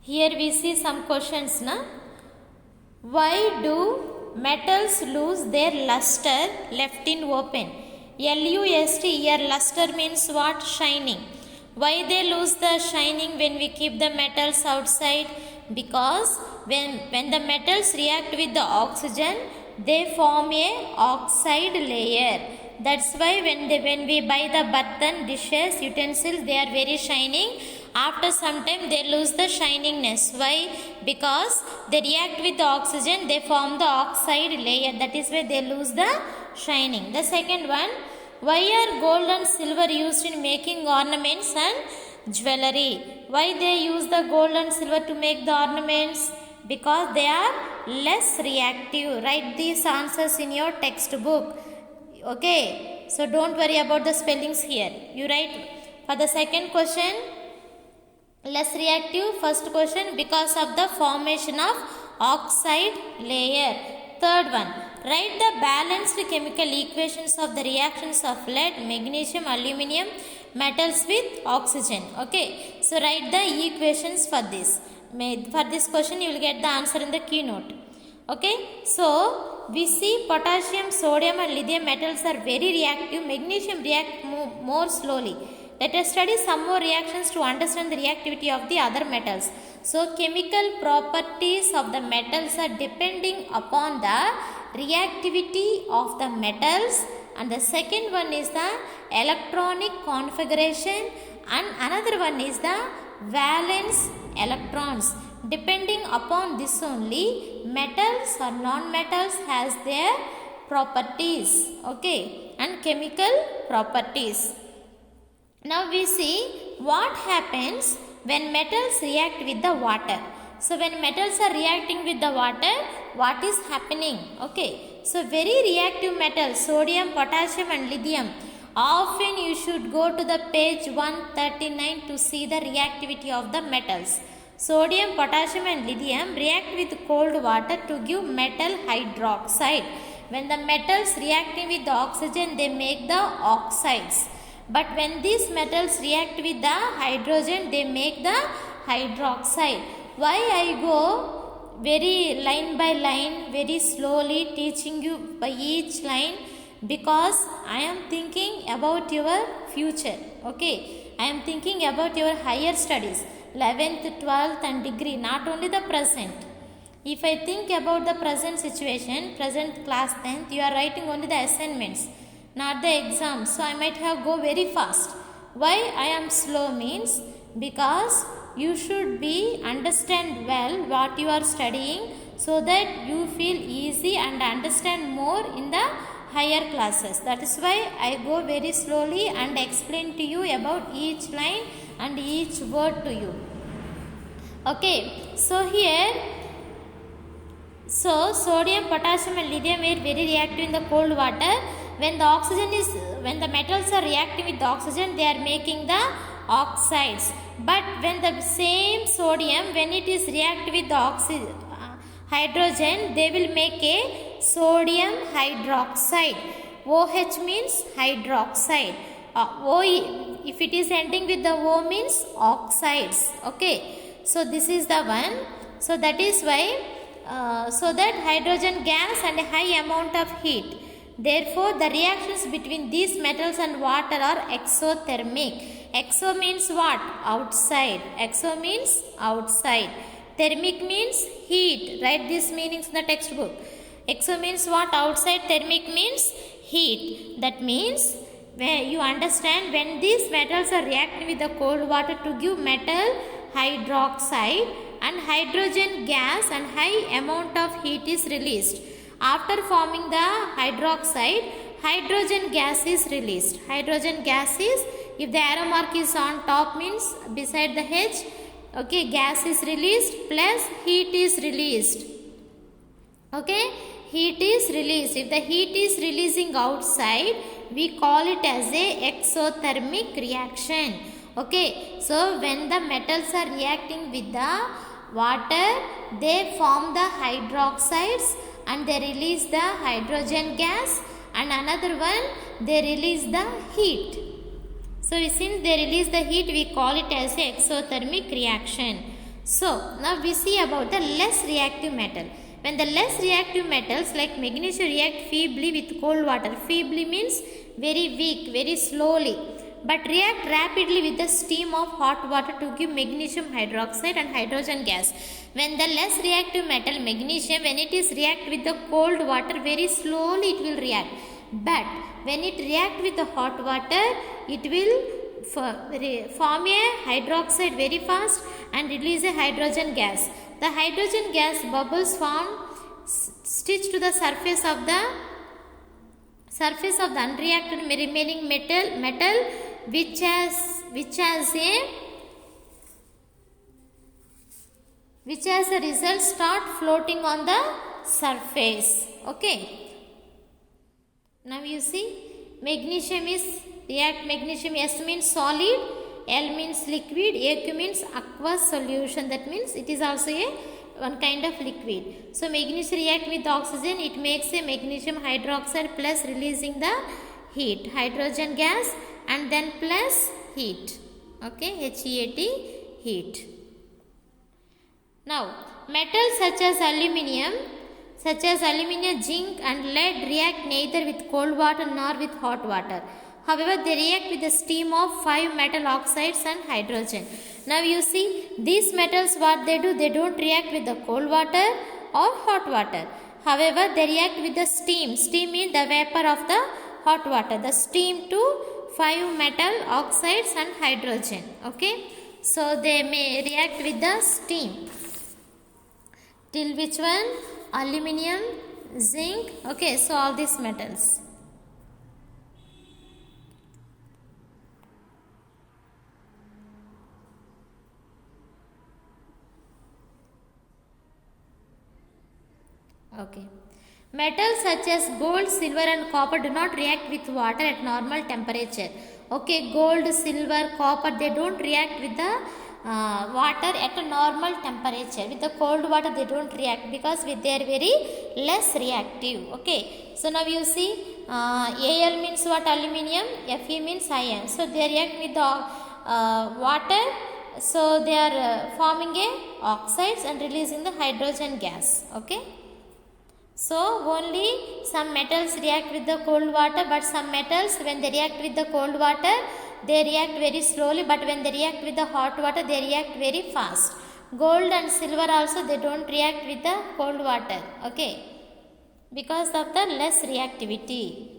Here we see some questions. Na? Why do metals lose their luster left in open? LUST, here luster means what? Shining. Why they lose the shining when we keep the metals outside? Because when the metals react with the oxygen, they form a oxide layer. That's why when we buy the burton, dishes, utensils, they are very shining. After some time they lose the shiningness. Why? Because they react with the oxygen, they form the oxide layer. That is why they lose the shining. The second one, why are gold and silver used in making ornaments and jewelry? Why they use the gold and silver to make the ornaments? Because they are less reactive. Write these answers in your textbook. Okay, so don't worry about the spellings here. You write for the second question, less reactive. First question, because of the formation of oxide layer. Third one, write the balanced chemical equations of the reactions of lead, magnesium, aluminum metals with oxygen. Okay, so write the equations for this. For this question you will get the answer in the keynote. Okay, so we see potassium, sodium and lithium metals are very reactive. Magnesium react more slowly. Let us study some more reactions to understand the reactivity of the other metals. So chemical properties of the metals are depending upon the reactivity of the metals, and the second one is the electronic configuration, and another one is the valence electrons. Depending upon this only, metals or non-metals has their properties, okay, and chemical properties. Now we see what happens when metals react with the water. So when metals are reacting with the water, what is happening? Okay, so very reactive metals, sodium, potassium and lithium. Often you should go to the page 139 to see the reactivity of the metals. Sodium, potassium and lithium react with cold water to give metal hydroxide. When the metals reacting with the oxygen, they make the oxides. But when these metals react with the hydrogen, they make the hydroxide. Why I go very line by line, very slowly teaching you by each line? Because I am thinking about your future. Okay, I am thinking about your higher studies, 11th, 12th and degree, not only the present. If I think about the present situation, present class 10th, you are writing only the assignments, not the exams. So I might have go very fast. Why I am slow means because you should be understand well what you are studying, so that you feel easy and understand more in the higher classes. That is why I go very slowly and explain to you about each line and each word to you. Okay, so here, so sodium, potassium and lithium are very reactive in the cold water. When the metals are reacting with the oxygen, they are making the oxides. But when the same sodium, when it is reactive with the hydrogen, they will make a sodium hydroxide. OH means hydroxide. If it is ending with the O means oxides. Okay, so this is the one. So that is why, so that hydrogen gas and a high amount of heat. Therefore, the reactions between these metals and water are exothermic. Exo means what? Outside. Exo means outside. Thermic means heat. Write these meanings in the textbook. Exo means what? Outside. Thermic means heat. That means when you understand, when these metals are reacting with the cold water to give metal hydroxide, and hydrogen gas and high amount of heat is released. After forming the hydroxide, hydrogen gas is released. Hydrogen gas is, if the arrow mark is on top means beside the H, okay, gas is released plus heat is released. Okay, heat is released. If the heat is releasing outside, we call it as a exothermic reaction. Okay, so when the metals are reacting with the water, they form the hydroxides and they release the hydrogen gas, and another one they release the heat. So since they release the heat, we call it as a exothermic reaction. So now we see about the less reactive metal. When the less reactive metals like magnesium react feebly with cold water, feebly means very weak, very slowly, but react rapidly with the steam of hot water to give magnesium hydroxide and hydrogen gas. When the less reactive metal magnesium, when it is react with the cold water, very slowly it will react, but when it react with the hot water, it will form a hydroxide very fast and release a hydrogen gas. The hydrogen gas bubbles form stitched to the surface of the unreacted remaining metal which as a result start floating on the surface. Okay, now you see magnesium is react. Magnesium, S means solid, L means liquid, AQ means aqueous solution, that means it is also a one kind of liquid. So magnesium react with oxygen, it makes a magnesium hydroxide plus releasing the heat, hydrogen gas, and then plus heat. Okay, HEAT, heat. Now metals such as aluminium, zinc and lead react neither with cold water nor with hot water. However, they react with the steam of 5 metal oxides and hydrogen. Now you see these metals, what they do, they don't react with the cold water or hot water. However, they react with the steam. Steam means the vapor of the hot water. The steam to 5 metal oxides and hydrogen. Okay, so they may react with the steam. Till which one? Aluminium, zinc. Okay, so all these metals. Okay. Metals such as gold, silver and copper do not react with water at normal temperature. Okay, gold, silver, copper, they don't react with the water at a normal temperature. With the cold water they don't react because they are very less reactive. Okay, so now you see Al means what? Aluminium, Fe means iron. So they react with the water, so they are forming a oxides and releasing the hydrogen gas. Okay, so only some metals react with the cold water, but some metals when they react with the cold water they react very slowly, but when they react with the hot water they react very fast. Gold and silver also they don't react with the cold water. Okay, because of the less reactivity.